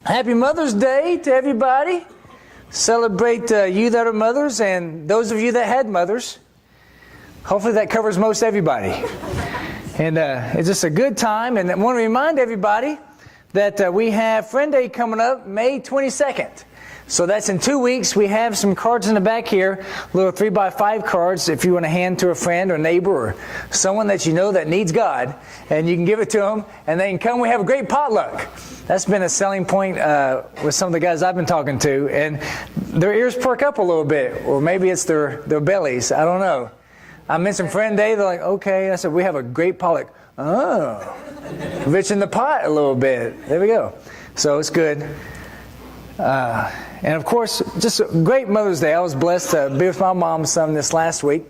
Happy Mother's Day to everybody. Celebrate you that are mothers and those of you that had mothers. Hopefully that covers most everybody. And it's just a good time. And I want to remind everybody that we have Friend Day coming up May 22nd. So that's in 2 weeks. We have some cards in the back here, little 3x5 cards if you want to hand to a friend or neighbor or someone that you know that needs God. And you can give it to them and they can come. We have a great potluck. That's been a selling point with some of the guys I've been talking to. And their ears perk up a little bit. Or maybe it's their bellies. I don't know. I mentioned Friend Day. They're like, okay. I said, we have a great potluck. Oh. Rich in the pot a little bit. There we go. So it's good. And of course, just a great Mother's Day. I was blessed to be with my mom and son this last week.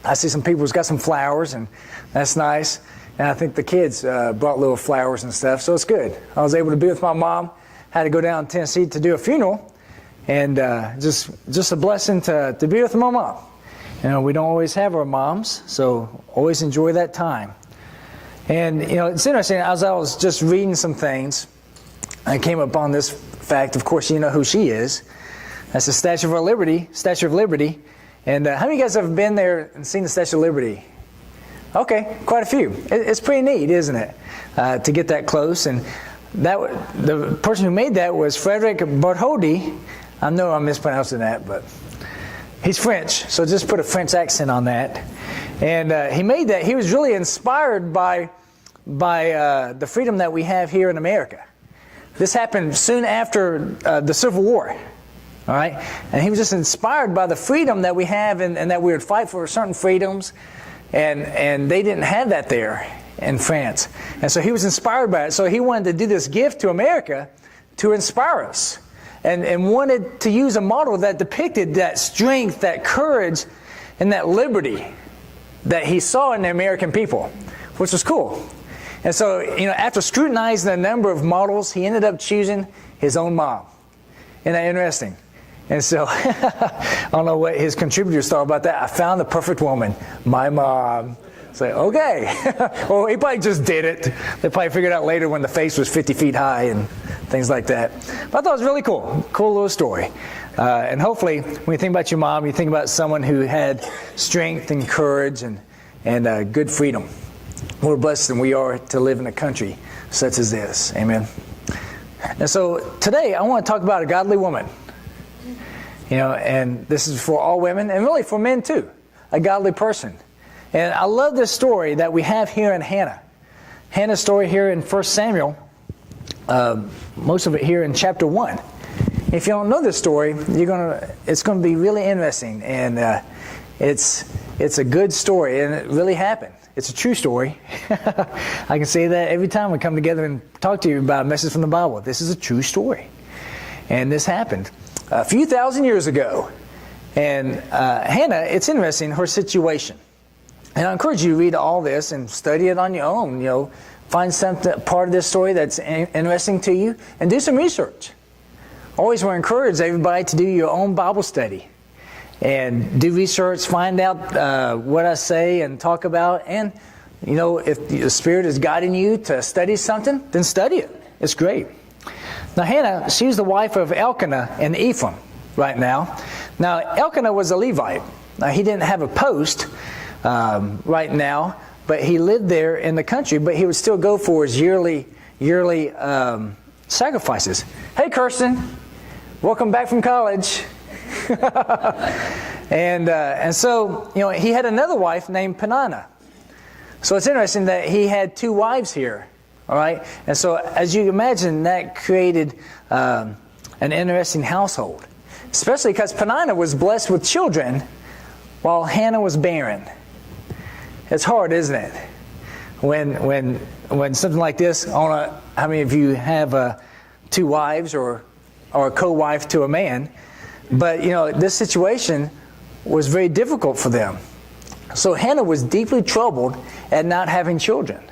I see some people who's got some flowers, and that's nice. And I think the kids brought little flowers and stuff, so it's good. I was able to be with my mom. Had to go down to Tennessee to do a funeral, and just a blessing to be with my mom. You know, we don't always have our moms, so always enjoy that time. And you know, it's interesting. As I was just reading some things, I came upon this fact. Of course, you know who she is. That's the Statue of Liberty. And how many of you guys have been there and seen the Statue of Liberty? Okay, quite a few. It's pretty neat, isn't it, to get that close? And the person who made that was Frederick Bartholdi. I know I'm mispronouncing that, but he's French, so just put a French accent on that. And he made that. He was really inspired by the freedom that we have here in America. This happened soon after the Civil War, all right? And he was just inspired by the freedom that we have and that we would fight for certain freedoms, and they didn't have that there in France. And so he was inspired by it. So he wanted to do this gift to America to inspire us and wanted to use a model that depicted that strength, that courage, and that liberty that he saw in the American people, which was cool. And so, you know, after scrutinizing a number of models, he ended up choosing his own mom. Isn't that interesting? And so, I don't know what his contributors thought about that. I found the perfect woman, my mom. It's like, okay. Well, he probably just did it. They probably figured out later when the face was 50 feet high and things like that. But I thought it was really cool. Cool little story. And hopefully, when you think about your mom, you think about someone who had strength and courage and good freedom. We're blessed than we are to live in a country such as this. Amen. And so today I want to talk about a godly woman. You know, and this is for all women and really for men too. A godly person. And I love this story that we have here in Hannah. Hannah's story here in 1 Samuel. Most of it here in chapter 1. If you don't know this story, it's going to be really interesting. And it's a good story, and it really happened. It's a true story. I can say that every time we come together and talk to you about a message from the Bible. This is a true story. And this happened a few thousand years ago. And Hannah, it's interesting, her situation. And I encourage you to read all this and study it on your own. You know, find something, part of this story that's interesting to you, and do some research. Always want to encourage everybody to do your own Bible study. And do research, find out what I say and talk about. And, you know, if the Spirit is guiding you to study something, then study it. It's great. Now, Hannah, she's the wife of Elkanah and Ephraim right now. Now, Elkanah was a Levite. Now, he didn't have a post right now, but he lived there in the country, but he would still go for his yearly sacrifices. Hey, Kirsten, welcome back from college. and so, you know, he had another wife named Peninnah. So it's interesting that he had two wives here, all right? And so, as you imagine, that created an interesting household, especially because Peninnah was blessed with children while Hannah was barren. It's hard, isn't it? When something like this, I don't know how many of you have two wives or a co-wife to a man. But, you know, this situation was very difficult for them. So Hannah was deeply troubled at not having children.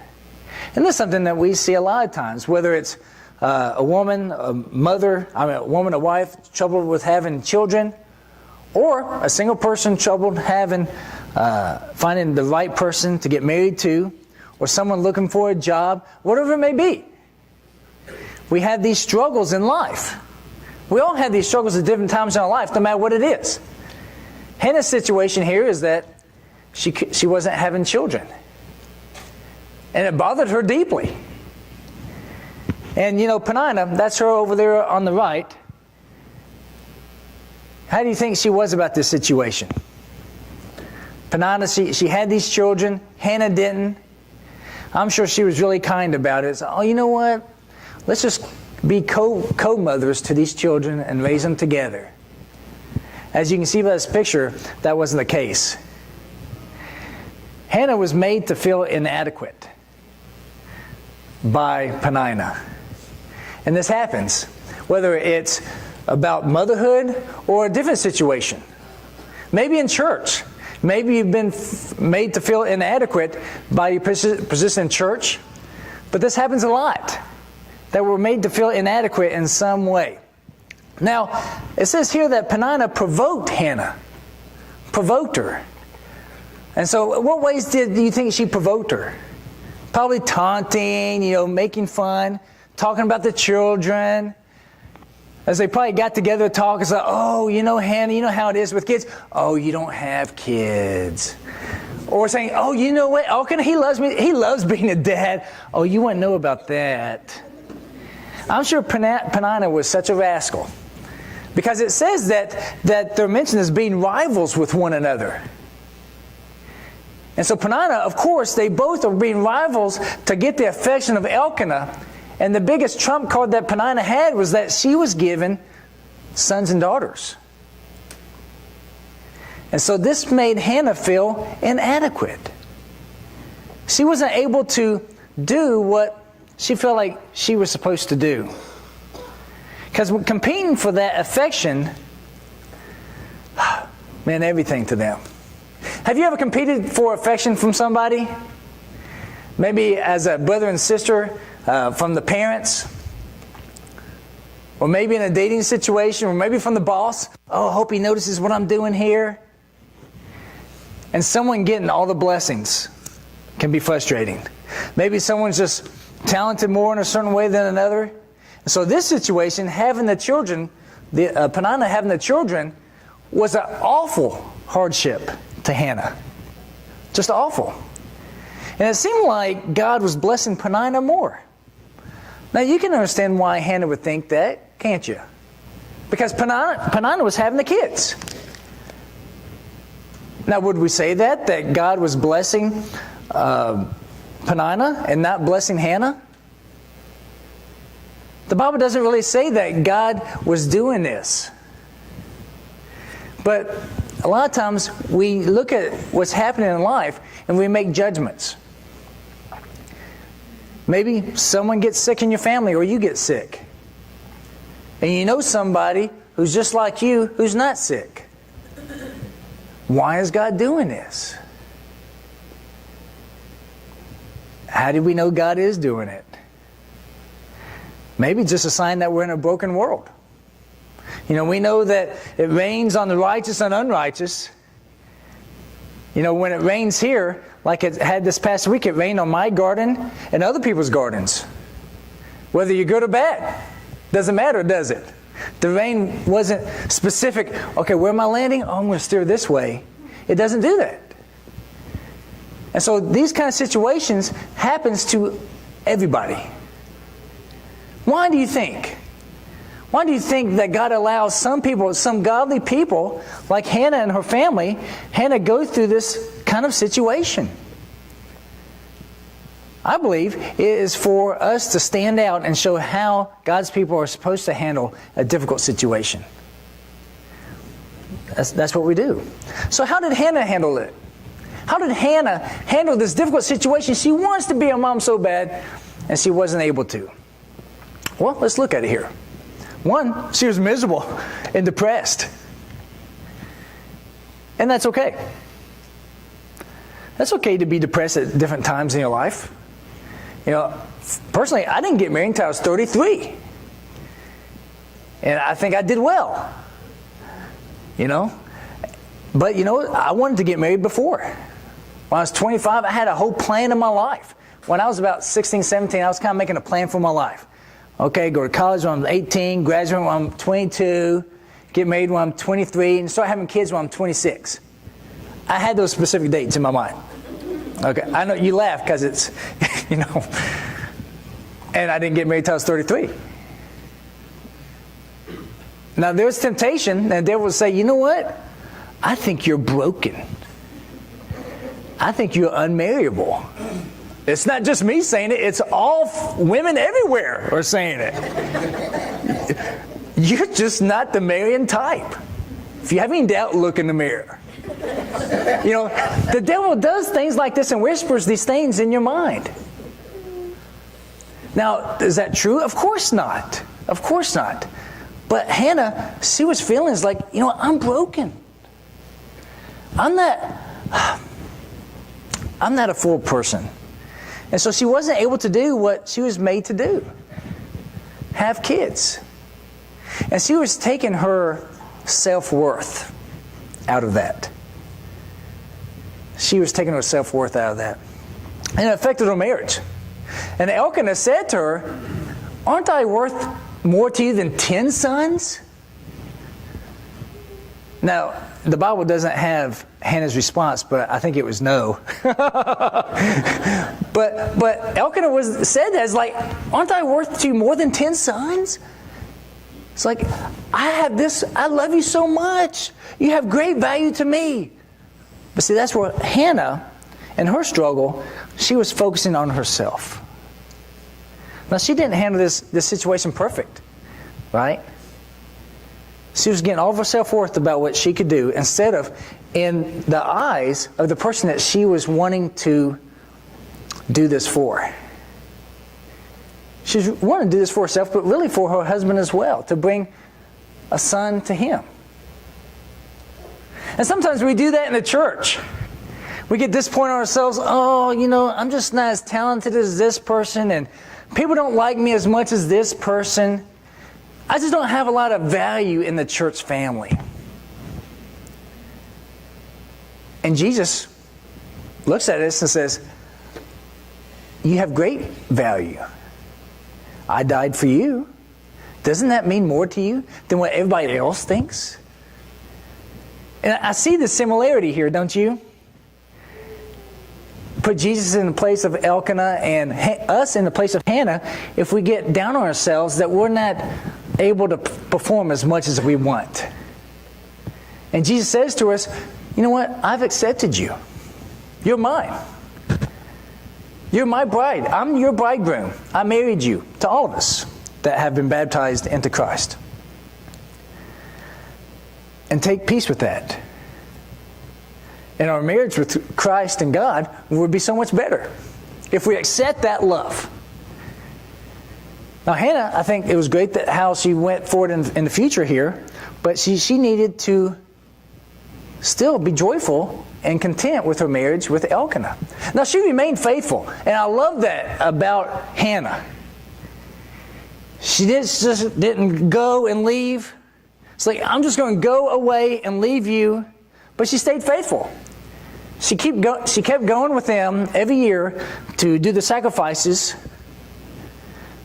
And that's something that we see a lot of times, whether it's a woman, a woman, a wife, troubled with having children, or a single person troubled finding the right person to get married to, or someone looking for a job, whatever it may be. we have these struggles in life. We all have these struggles at different times in our life, no matter what it is. Hannah's situation here is that she wasn't having children. And it bothered her deeply. And Peninnah, that's her over there on the right. How do you think she was about this situation? Peninnah, she had these children. Hannah didn't. I'm sure she was really kind about it. So, you know what? Let's just be co-mothers to these children and raise them together. As you can see by this picture, that wasn't the case. Hannah was made to feel inadequate by Peninnah. And this happens, whether it's about motherhood or a different situation. Maybe in church. Maybe you've been made to feel inadequate by your position in church. But this happens a lot, that we're made to feel inadequate in some way. Now, it says here that Peninnah provoked Hannah. Provoked her. And so, what ways do you think she provoked her? Probably taunting, making fun, talking about the children. As they probably got together to talk, it's like, oh, Hannah, you know how it is with kids? Oh, you don't have kids. Or saying, oh, you know what? Oh, he loves me. He loves being a dad. Oh, you wouldn't know about that. I'm sure Peninnah was such a rascal. Because it says that they're mentioned as being rivals with one another. And so Peninnah, of course, they both are being rivals to get the affection of Elkanah. And the biggest trump card that Peninnah had was that she was given sons and daughters. And so this made Hannah feel inadequate. She wasn't able to do what she felt like she was supposed to do. Because competing for that affection meant everything to them. Have you ever competed for affection from somebody? Maybe as a brother and sister from the parents? Or maybe in a dating situation, or maybe from the boss. Oh, I hope he notices what I'm doing here. And someone getting all the blessings can be frustrating. Maybe someone's just talented more in a certain way than another. So this situation, having the children, Peninnah having the children, was an awful hardship to Hannah. Just awful. And it seemed like God was blessing Peninnah more. Now you can understand why Hannah would think that, can't you? Because Peninnah was having the kids. Now would we say that God was blessing Peninnah and not blessing Hannah? The Bible doesn't really say that God was doing this. But a lot of times we look at what's happening in life and we make judgments. Maybe someone gets sick in your family or you get sick. And you know somebody who's just like you who's not sick. Why is God doing this? How do we know God is doing it? Maybe just a sign that we're in a broken world. We know that it rains on the righteous and unrighteous. When it rains here, like it had this past week, it rained on my garden and other people's gardens. Whether you're good or bad, doesn't matter, does it? The rain wasn't specific. Okay, where am I landing? Oh, I'm going to steer this way. It doesn't do that. And so these kind of situations happens to everybody. Why do you think? Why do you think that God allows some people, some godly people, like Hannah and her family, Hannah go through this kind of situation? I believe it is for us to stand out and show how God's people are supposed to handle a difficult situation. That's what we do. So how did Hannah handle it? How did Hannah handle this difficult situation? She wants to be a mom so bad, and she wasn't able to. Well, let's look at it here. One, she was miserable and depressed. And that's okay. That's okay to be depressed at different times in your life. Personally, I didn't get married until I was 33. And I think I did well. But I wanted to get married before. When I was 25, I had a whole plan in my life. When I was about 16, 17, I was kind of making a plan for my life. Okay, go to college when I'm 18, graduate when I'm 22, get married when I'm 23, and start having kids when I'm 26. I had those specific dates in my mind. Okay, I know you laugh because it's, and I didn't get married until I was 33. Now there's temptation, and the devil will say, you know what? I think you're broken. I think you're unmarriable. It's not just me saying it, it's all women everywhere are saying it. You're just not the marrying type. If you have any doubt, look in the mirror. The devil does things like this and whispers these things in your mind. Now, is that true? Of course not. Of course not. But Hannah, she was feeling like, I'm broken. I'm not a full person. And so she wasn't able to do what she was made to do. Have kids. And she was taking her self-worth out of that. She was taking her self-worth out of that. And it affected her marriage. And Elkanah said to her, aren't I worth more to you than 10 sons? Now, the Bible doesn't have Hannah's response, but I think it was no. But Elkanah said that. It's like, aren't I worth to you more than 10 sons? It's like, I have this, I love you so much. You have great value to me. But see, that's where Hannah, in her struggle, she was focusing on herself. Now, she didn't handle this situation perfect, right? She was getting all of her self-worth about what she could do instead of in the eyes of the person that she was wanting to do this for. She wanted to do this for herself, but really for her husband as well, to bring a son to him. And sometimes we do that in the church. We get disappointed in ourselves. Oh, I'm just not as talented as this person, and people don't like me as much as this person. I just don't have a lot of value in the church family. And Jesus looks at us and says, you have great value. I died for you. Doesn't that mean more to you than what everybody else thinks? And I see the similarity here, don't you? Put Jesus in the place of Elkanah and us in the place of Hannah if we get down on ourselves that we're not able to perform as much as we want. And Jesus says to us, you know what? I've accepted you. You're mine. You're my bride. I'm your bridegroom. I married you, to all of us that have been baptized into Christ. And take peace with that. And our marriage with Christ and God would be so much better if we accept that love. Now, Hannah, I think it was great that how she went forward in the future here, but she needed to still be joyful and content with her marriage with Elkanah. Now, she remained faithful, and I love that about Hannah. She just didn't go and leave. It's like, I'm just going to go away and leave you. But she stayed faithful. She kept going with them every year to do the sacrifices.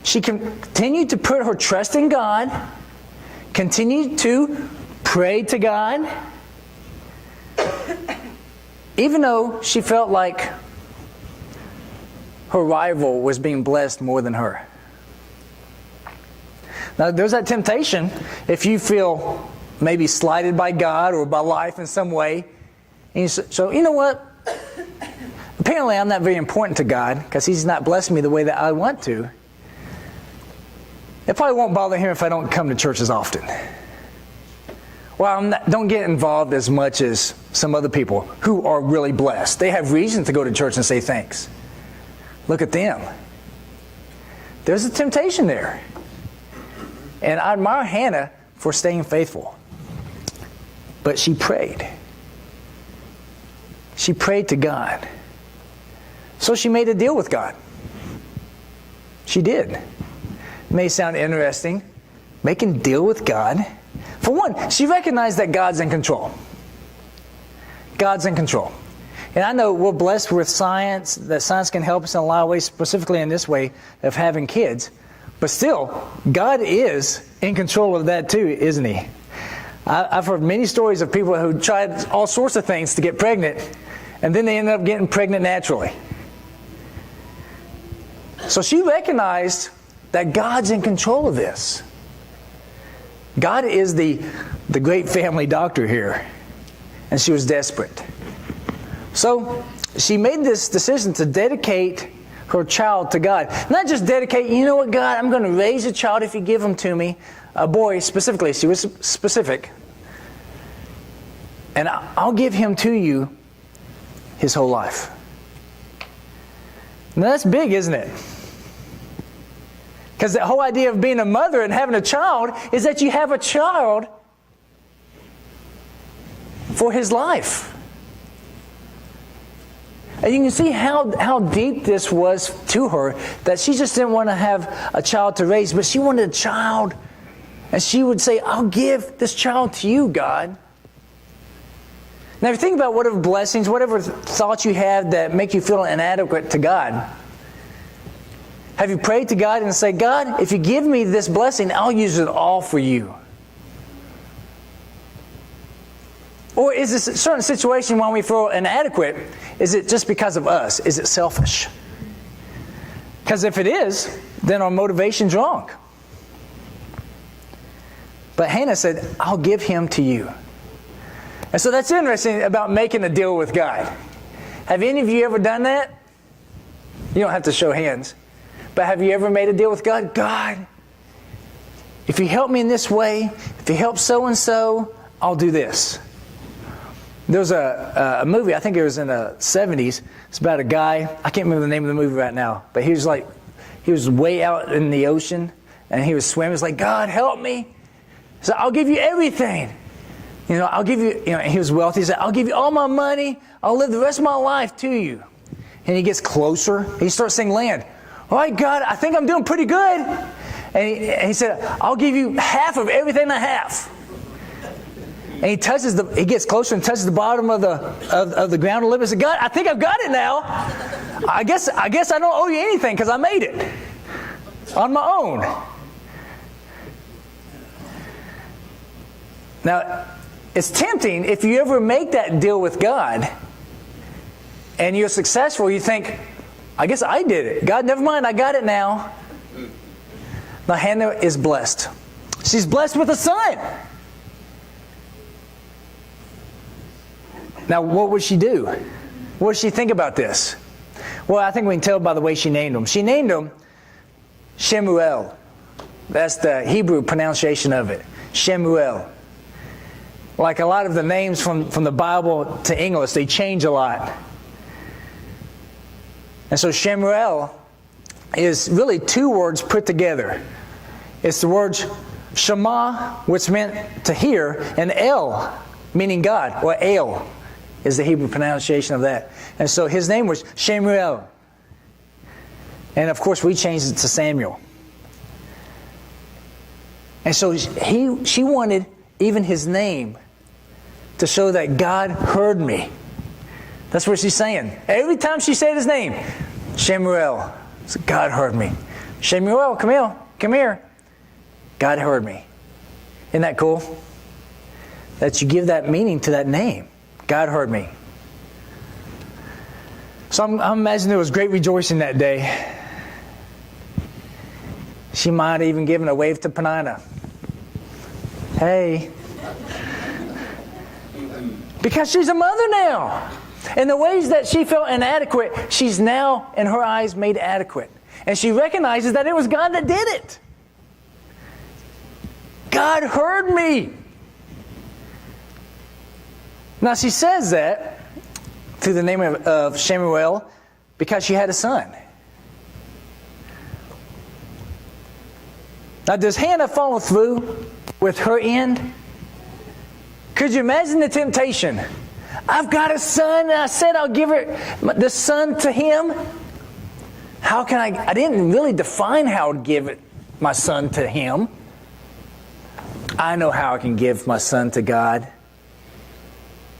She continued to put her trust in God, continued to pray to God, even though she felt like her rival was being blessed more than her. Now, there's that temptation if you feel maybe slighted by God or by life in some way. And so, you know what? Apparently, I'm not very important to God because He's not blessing me the way that I want to. It probably won't bother Him if I don't come to church as often. Well, don't get involved as much as some other people who are really blessed. They have reason to go to church and say thanks. Look at them. There's a temptation there. And I admire Hannah for staying faithful. But she prayed. She prayed to God. So she made a deal with God. She did. It may sound interesting. Making a deal with God. For one, she recognized that God's in control. God's in control. And I know we're blessed with science, that science can help us in a lot of ways, specifically in this way of having kids. But still, God is in control of that too, isn't He? I've heard many stories of people who tried all sorts of things to get pregnant, and then they ended up getting pregnant naturally. So she recognized that God's in control of this. God is the great family doctor here. And she was desperate. So she made this decision to dedicate her child to God. Not just dedicate, you know what, God, I'm going to raise a child if you give him to me. A boy specifically. She was specific. And I'll give him to you his whole life. Now that's big, isn't it? Because the whole idea of being a mother and having a child is that you have a child for his life. And you can see how deep this was to her, that she just didn't want to have a child to raise, but she wanted a child. And she would say, I'll give this child to you, God. Now, if you think about whatever blessings, whatever thoughts you have that make you feel inadequate to God, have you prayed to God and say, God, if you give me this blessing, I'll use it all for you? Or is this a certain situation when we feel inadequate, is it just because of us? Is it selfish? Because if it is, then our motivation's wrong. But Hannah said, I'll give him to you. And so that's interesting about making a deal with God. Have any of you ever done that? You don't have to show hands. But have you ever made a deal with God? God, if you help me in this way, if you help so-and-so, I'll do this. There was a movie, I think it was in the 70s. It's about a guy, I can't remember the name of the movie right now, but he was way out in the ocean, and he was swimming. He was like, God, help me. So I'll give you everything. I'll give you, he was wealthy. He said, I'll give you all my money. I'll live the rest of my life to you. And he gets closer. He starts saying land. All right, God, I think I'm doing pretty good. And he said, I'll give you half of everything I have. And he gets closer and touches the bottom of the ground a little bit. He said, God, I think I've got it now. I guess I don't owe you anything because I made it on my own. Now, it's tempting if you ever make that deal with God and you're successful, you think, I guess I did it. God, never mind, I got it now. Now, Hannah is blessed. She's blessed with a son. Now, what would she do? What does she think about this? Well, I think we can tell by the way she named him. She named him Shemuel. That's the Hebrew pronunciation of it. Shemuel. Like a lot of the names from the Bible to English, they change a lot. And so Shemuel is really two words put together. It's the word Shema, which meant to hear, and El, meaning God, or El is the Hebrew pronunciation of that. And so his name was Shemuel. And of course we changed it to Samuel. And so she wanted even his name to show that God heard me. That's what she's saying. Every time she said his name, Shemuel, God heard me. Shemuel, come here. God heard me. Isn't that cool? That you give that meaning to that name. God heard me. So I'm imagining there was great rejoicing that day. She might have even given a wave to Penina. Hey. Because she's a mother now. In the ways that she felt inadequate, she's now, in her eyes, made adequate. And she recognizes that it was God that did it. God heard me. Now she says that through the name of Shemuel because she had a son. Now does Hannah follow through with her end? Could you imagine the temptation? I've got a son and I said I'll give the son to him. How can I didn't really define how to give my son to him. I know how I can give my son to God.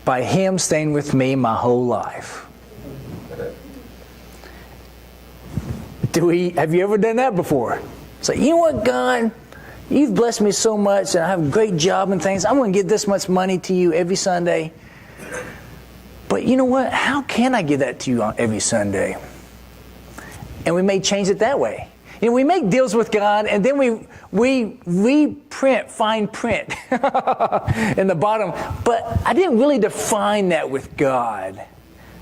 By him staying with me my whole life. Have you ever done that before? It's like, you know what, God? You've blessed me so much, and I have a great job and things. I'm going to give this much money to you every Sunday. But you know what? How can I give that to you on every Sunday? And we may change it that way. You know, we make deals with God, and then we reprint, fine print in the bottom. But I didn't really define that with God,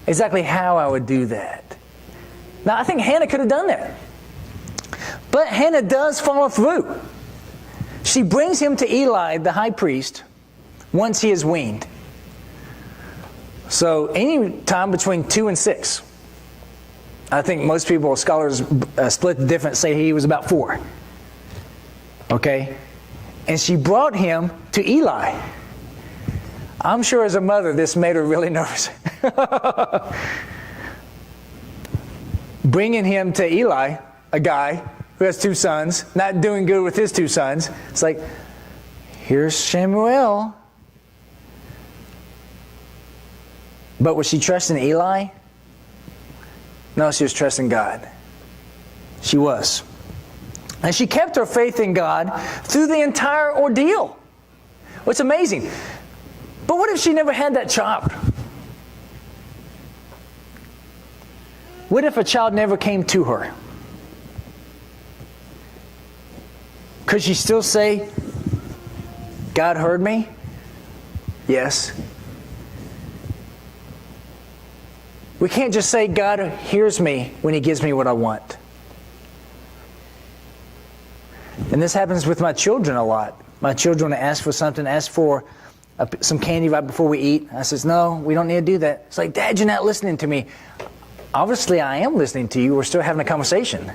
exactly how I would do that. Now, I think Hannah could have done that. But Hannah does follow through. She brings him to Eli, the high priest, once he is weaned. So any time between 2 and 6. I think most people, scholars split the difference, say he was about 4. Okay? And she brought him to Eli. I'm sure as a mother, this made her really nervous. Bringing him to Eli, a guy who has 2 sons, not doing good with his 2 sons. It's like, here's Samuel. But was she trusting Eli? No, she was trusting God. She was. And she kept her faith in God through the entire ordeal. What's amazing. But what if she never had that child? What if a child never came to her? Could she still say, God heard me? Yes. We can't just say God hears me when He gives me what I want. And this happens with my children a lot. My children ask for something, ask for some candy right before we eat. I says, no, we don't need to do that. It's like, Dad, you're not listening to me. Obviously, I am listening to you. We're still having a conversation.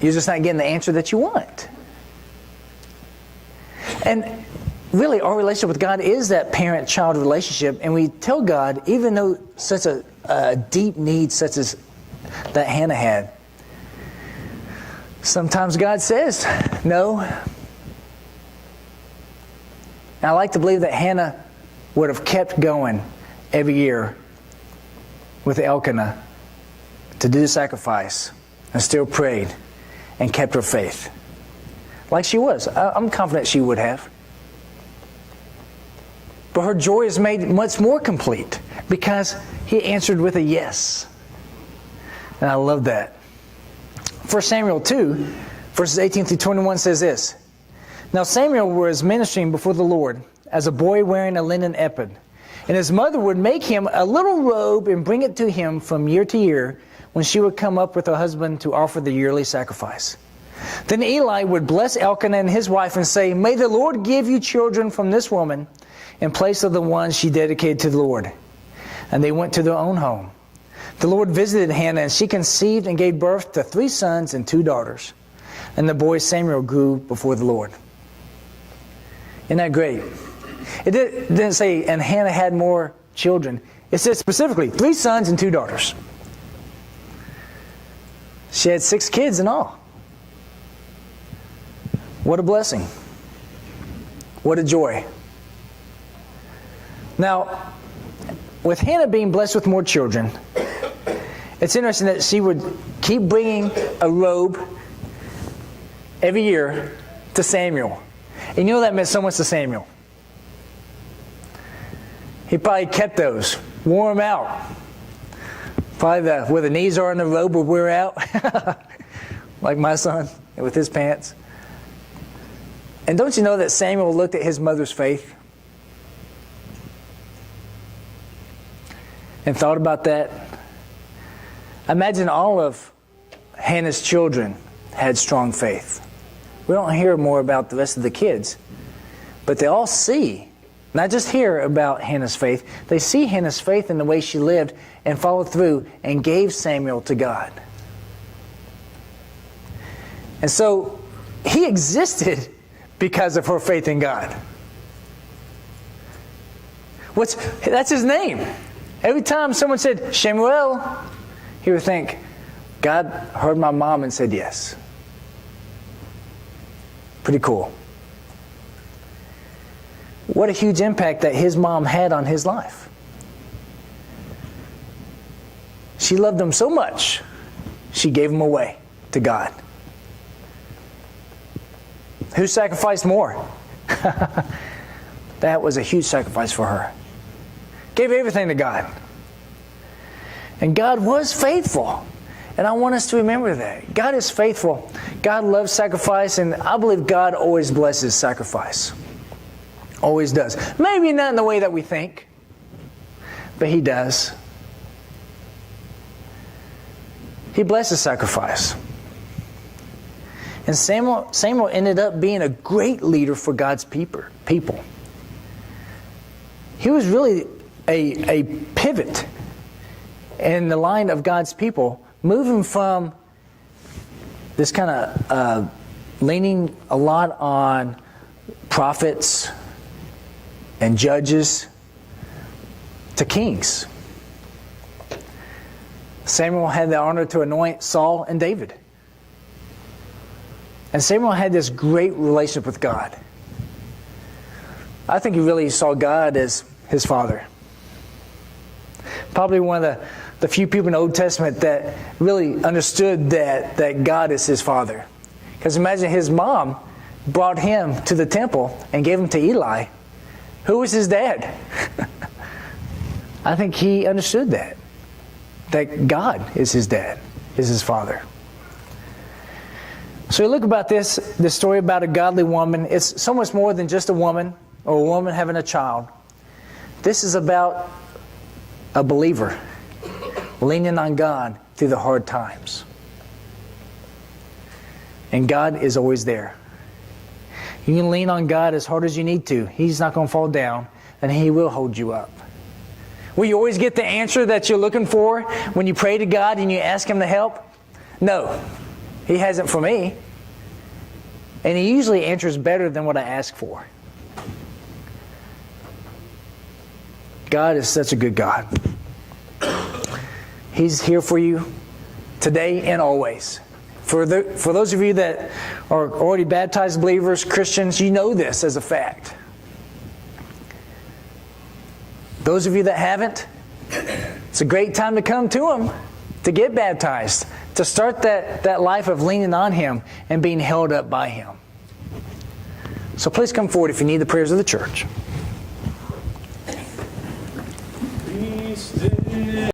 You're just not getting the answer that you want. And really, our relationship with God is that parent-child relationship, and we tell God, even though such a deep need such as that Hannah had, sometimes God says no. And I like to believe that Hannah would have kept going every year with Elkanah to do the sacrifice and still prayed and kept her faith. Like she was. I'm confident she would have. But her joy is made much more complete because he answered with a yes. And I love that. 1 Samuel 2, verses 18 through 21 says this. Now Samuel was ministering before the Lord as a boy wearing a linen ephod. And his mother would make him a little robe and bring it to him from year to year when she would come up with her husband to offer the yearly sacrifice. Then Eli would bless Elkanah and his wife and say, May the Lord give you children from this woman in place of the ones she dedicated to the Lord. And they went to their own home. The Lord visited Hannah, and she conceived and gave birth to 3 sons and 2 daughters. And the boy Samuel grew before the Lord. Isn't that great? It didn't say, and Hannah had more children. It said specifically, 3 sons and 2 daughters. She had 6 kids in all. What a blessing. What a joy. Now, with Hannah being blessed with more children, it's interesting that she would keep bringing a robe every year to Samuel. And you know that meant so much to Samuel. He probably kept those, wore them out. Probably where the knees are in the robe would wear out, like my son with his pants. And don't you know that Samuel looked at his mother's faith and thought about that? Imagine all of Hannah's children had strong faith. We don't hear more about the rest of the kids, but they all see, not just hear about Hannah's faith, they see Hannah's faith in the way she lived and followed through and gave Samuel to God. And so he existed because of her faith in God. That's his name. Every time someone said, Shemuel, he would think, God heard my mom and said yes. Pretty cool. What a huge impact that his mom had on his life. She loved him so much, she gave him away to God. Who sacrificed more? That was a huge sacrifice for her. Gave everything to God. And God was faithful. And I want us to remember that. God is faithful. God loves sacrifice, and I believe God always blesses sacrifice. Always does. Maybe not in the way that we think, but He does. He blesses sacrifice. And Samuel ended up being a great leader for God's people. He was really a pivot in the line of God's people, moving from this kind of leaning a lot on prophets and judges to kings. Samuel had the honor to anoint Saul and David. And Samuel had this great relationship with God. I think he really saw God as his father. Probably one of the few people in the Old Testament that really understood that God is his father. Because imagine his mom brought him to the temple and gave him to Eli. Who was his dad? I think he understood that God is his dad, is his father. So you look about this story about a godly woman. It's so much more than just a woman or a woman having a child. This is about a believer leaning on God through the hard times. And God is always there. You can lean on God as hard as you need to. He's not going to fall down, and He will hold you up. Will you always get the answer that you're looking for when you pray to God and you ask Him to help? No. He hasn't for me. And He usually answers better than what I ask for. God is such a good God. He's here for you today and always. For those of you that are already baptized believers, Christians, you know this as a fact. Those of you that haven't, it's a great time to come to Him, to get baptized, to start that life of leaning on Him and being held up by Him. So please come forward if you need the prayers of the church.